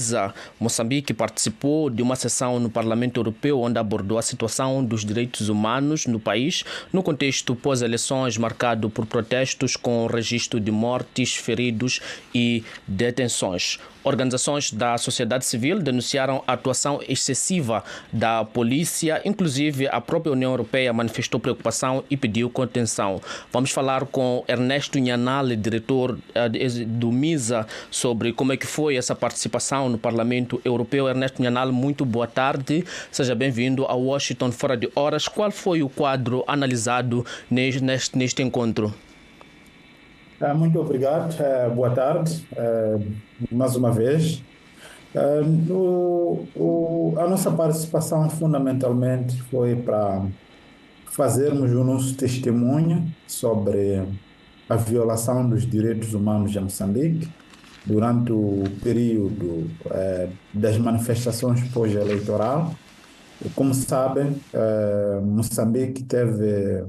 MISA, Moçambique participou de uma sessão no Parlamento Europeu onde abordou a situação dos direitos humanos no país, no contexto pós-eleições marcado por protestos com registro de mortes, feridos e detenções. Organizações da sociedade civil denunciaram a atuação excessiva da polícia, inclusive a própria União Europeia manifestou preocupação e pediu contenção. Vamos falar com Ernesto Nhanal, diretor do MISA, sobre como é que foi essa participação no Parlamento Europeu. Ernesto Nhanal, muito boa tarde, seja bem-vindo ao Washington Fora de Horas. Qual foi o quadro analisado neste encontro? Muito obrigado, boa tarde, mais uma vez. A nossa participação fundamentalmente foi para fazermos o nosso testemunho sobre a violação dos direitos humanos em Moçambique durante o período das manifestações pós-eleitoral. Como sabem, Moçambique teve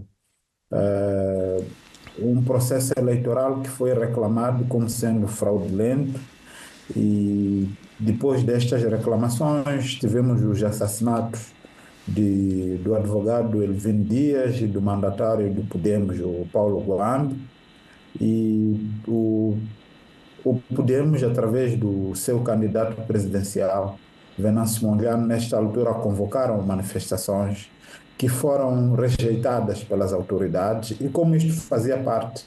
um processo eleitoral que foi reclamado como sendo fraudulento e depois destas reclamações tivemos os assassinatos do advogado Elvin Dias e do mandatário do Podemos, o Paulo Goando, e o Podemos, através do seu candidato presidencial, Venâncio Mondlane, nesta altura convocaram manifestações que foram rejeitadas pelas autoridades e como isto fazia parte,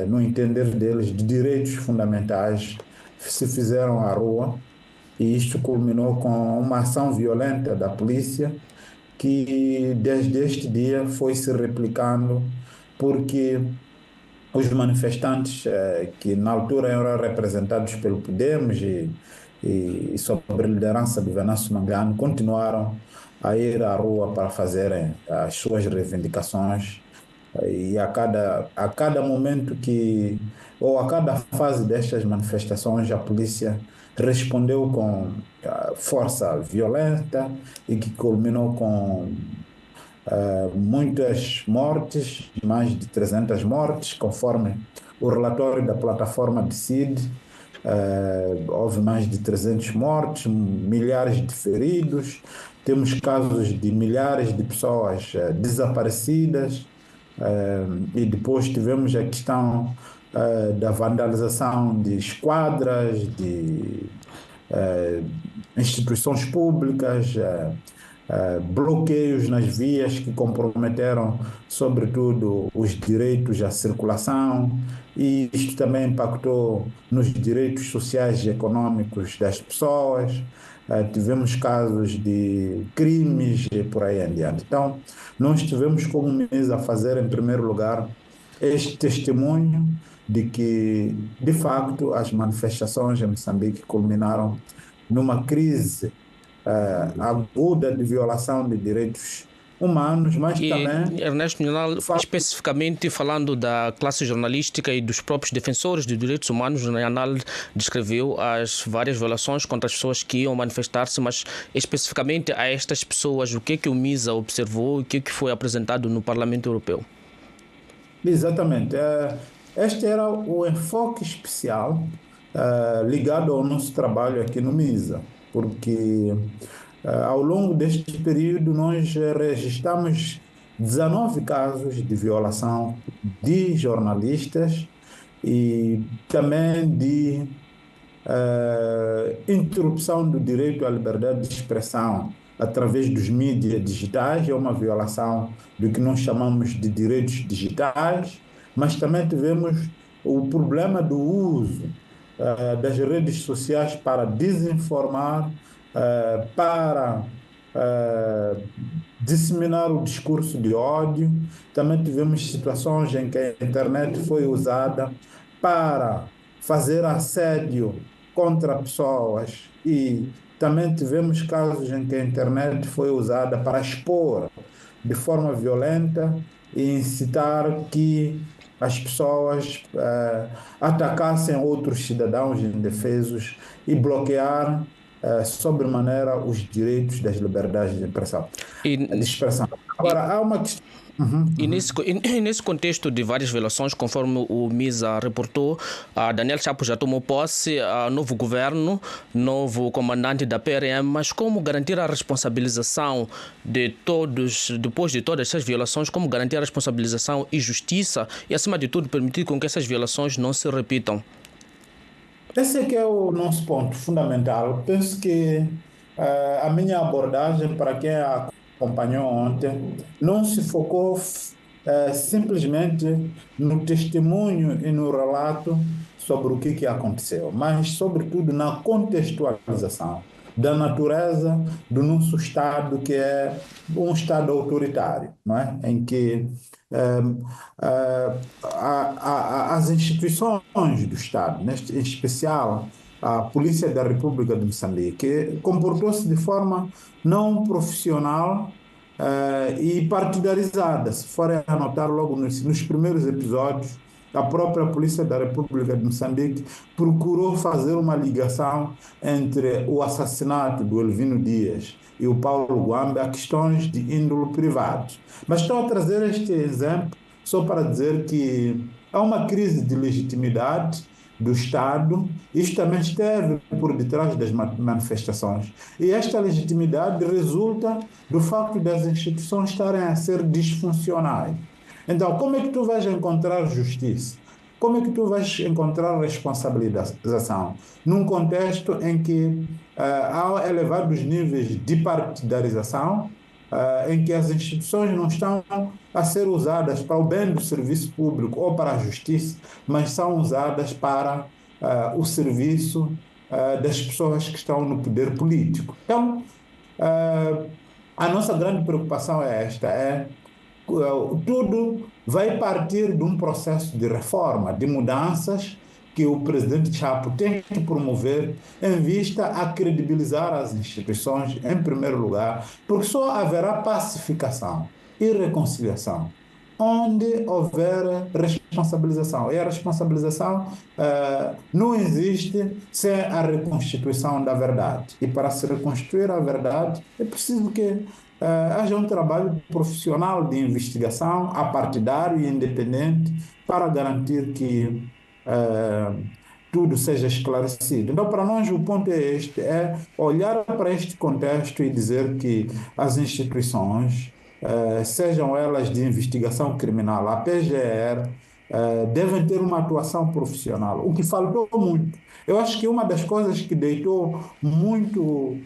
no entender deles, de direitos fundamentais, se fizeram à rua e isto culminou com uma ação violenta da polícia que desde este dia foi se replicando porque os manifestantes que na altura eram representados pelo Podemos e sob a liderança do Venâncio Mondlane continuaram a ir à rua para fazerem as suas reivindicações e a cada momento ou a cada fase destas manifestações a polícia respondeu com força violenta e que culminou com muitas mortes, mais de 300 mortes, conforme o relatório da plataforma Decide. Houve mais de 300 mortes, milhares de feridos, temos casos de milhares de pessoas desaparecidas e depois tivemos a questão da vandalização de esquadras, de instituições públicas, bloqueios nas vias que comprometeram, sobretudo, os direitos à circulação, e isto também impactou nos direitos sociais e econômicos das pessoas. Tivemos casos de crimes e por aí em diante. Então, nós tivemos como MISA a fazer, em primeiro lugar, este testemunho de que, de facto, as manifestações em Moçambique culminaram numa crise aguda de violação de direitos humanos, mas também... Ernesto Nhanal, especificamente falando da classe jornalística e dos próprios defensores de direitos humanos, Nhanal descreveu as várias violações contra as pessoas que iam manifestar-se, mas especificamente a estas pessoas, o que é que o MISA observou e o que é que foi apresentado no Parlamento Europeu? Exatamente. Este era o enfoque especial ligado ao nosso trabalho aqui no MISA, porque ao longo deste período nós registramos 19 casos de violação de jornalistas e também de interrupção do direito à liberdade de expressão através dos mídias digitais. É uma violação do que nós chamamos de direitos digitais, mas também tivemos o problema do uso das redes sociais para desinformar, para disseminar o discurso de ódio. Também tivemos situações em que a internet foi usada para fazer assédio contra pessoas e também tivemos casos em que a internet foi usada para expor de forma violenta e incitar que as pessoas atacassem outros cidadãos indefesos e bloquear sobremaneira os direitos das liberdades de expressão. Agora, há uma questão E nesse contexto de várias violações, conforme o MISA reportou, Daniel Chapo já tomou posse, novo governo, novo comandante da PRM, mas como garantir a responsabilização de todos, depois de todas essas violações, como garantir a responsabilização e justiça e, acima de tudo, permitir com que essas violações não se repitam? Esse é que é o nosso ponto fundamental. Penso que a minha abordagem, para quem a acompanhou ontem, não se focou simplesmente no testemunho e no relato sobre o que aconteceu, mas, sobretudo, na contextualização da natureza do nosso Estado, que é um Estado autoritário, não é? Em que as instituições do Estado, em especial a Polícia da República de Moçambique, comportou-se de forma não profissional e partidarizada. Se forem a notar logo nos primeiros episódios, a própria Polícia da República de Moçambique procurou fazer uma ligação entre o assassinato do Elvino Dias e o Paulo Guambe a questões de índole privado. Mas estou a trazer este exemplo só para dizer que há uma crise de legitimidade do Estado. Isto também esteve por detrás das manifestações. E esta legitimidade resulta do facto das instituições estarem a ser disfuncionais. Então, como é que tu vais encontrar justiça? Como é que tu vais encontrar responsabilização? Num contexto em que há elevados níveis de partidarização, em que as instituições não estão a ser usadas para o bem do serviço público ou para a justiça, mas são usadas para o serviço das pessoas que estão no poder político. Então, a nossa grande preocupação é esta, tudo vai partir de um processo de reforma, de mudanças que o presidente Chapo tem que promover em vista a credibilizar as instituições, em primeiro lugar, porque só haverá pacificação e reconciliação onde houver responsabilização. E a responsabilização não existe sem a reconstituição da verdade. E para se reconstruir a verdade, é preciso que haja um trabalho profissional de investigação, apartidário e independente, para garantir que tudo seja esclarecido. Então, para nós, o ponto é este, é olhar para este contexto e dizer que as instituições, sejam elas de investigação criminal, a PGR, devem ter uma atuação profissional, o que faltou muito. Eu acho que uma das coisas que deitou muito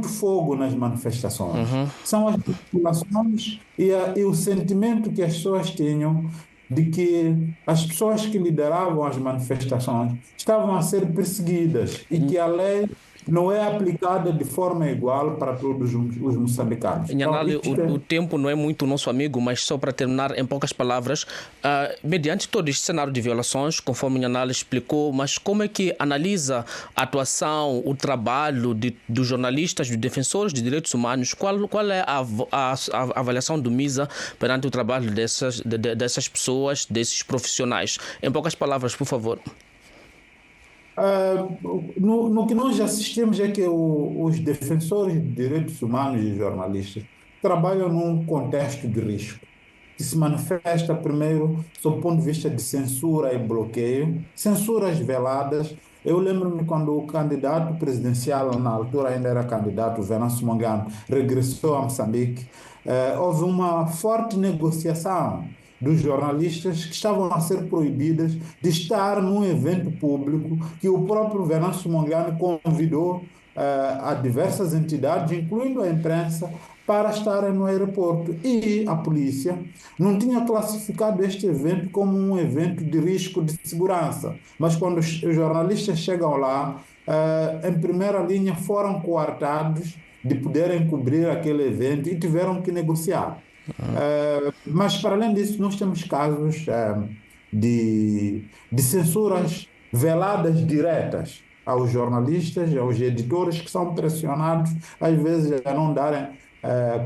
fogo nas manifestações são as populações e o sentimento que as pessoas tinham de que as pessoas que lideravam as manifestações estavam a ser perseguidas e que a lei não é aplicada de forma igual para todos os moçambicanos. Nhanali, o tempo não é muito nosso amigo, mas só para terminar em poucas palavras, mediante todo este cenário de violações, conforme Nhanali explicou, mas como é que analisa a atuação, o trabalho dos jornalistas, dos defensores de direitos humanos? Qual é a avaliação do MISA perante o trabalho dessas pessoas, desses profissionais? Em poucas palavras, por favor. No que nós assistimos é que os defensores de direitos humanos e jornalistas trabalham num contexto de risco, que se manifesta primeiro sob o ponto de vista de censura e bloqueio, censuras veladas. Eu lembro-me quando o candidato presidencial, na altura ainda era candidato, Venâncio Mondlane, regressou a Moçambique, houve uma forte negociação dos jornalistas que estavam a ser proibidas de estar num evento público que o próprio Venâncio Mondlane convidou a diversas entidades, incluindo a imprensa, para estarem no aeroporto. E a polícia não tinha classificado este evento como um evento de risco de segurança. Mas quando os jornalistas chegam lá, em primeira linha foram coartados de poderem cobrir aquele evento e tiveram que negociar. Mas, para além disso, nós temos casos de censuras veladas diretas aos jornalistas e aos editores que são pressionados, às vezes, a não darem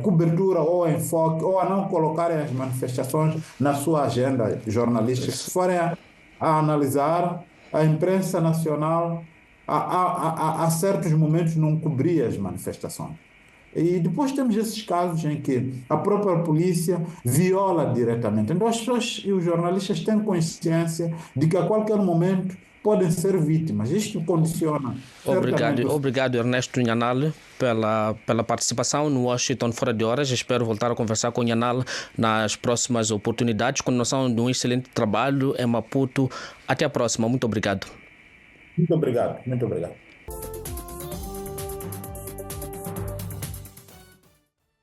cobertura ou enfoque, ou a não colocarem as manifestações na sua agenda jornalística. Se forem a analisar, a imprensa nacional, a certos momentos, não cobria as manifestações. E depois temos esses casos em que a própria polícia viola diretamente. Então as pessoas e os jornalistas têm consciência de que a qualquer momento podem ser vítimas. Isto condiciona certamente Obrigado, obrigado Ernesto Nhanal pela participação no Washington Fora de Horas. Espero voltar a conversar com o Nhanal nas próximas oportunidades. Continuação de um excelente trabalho em Maputo. Até a próxima. Muito obrigado. Muito obrigado, muito obrigado.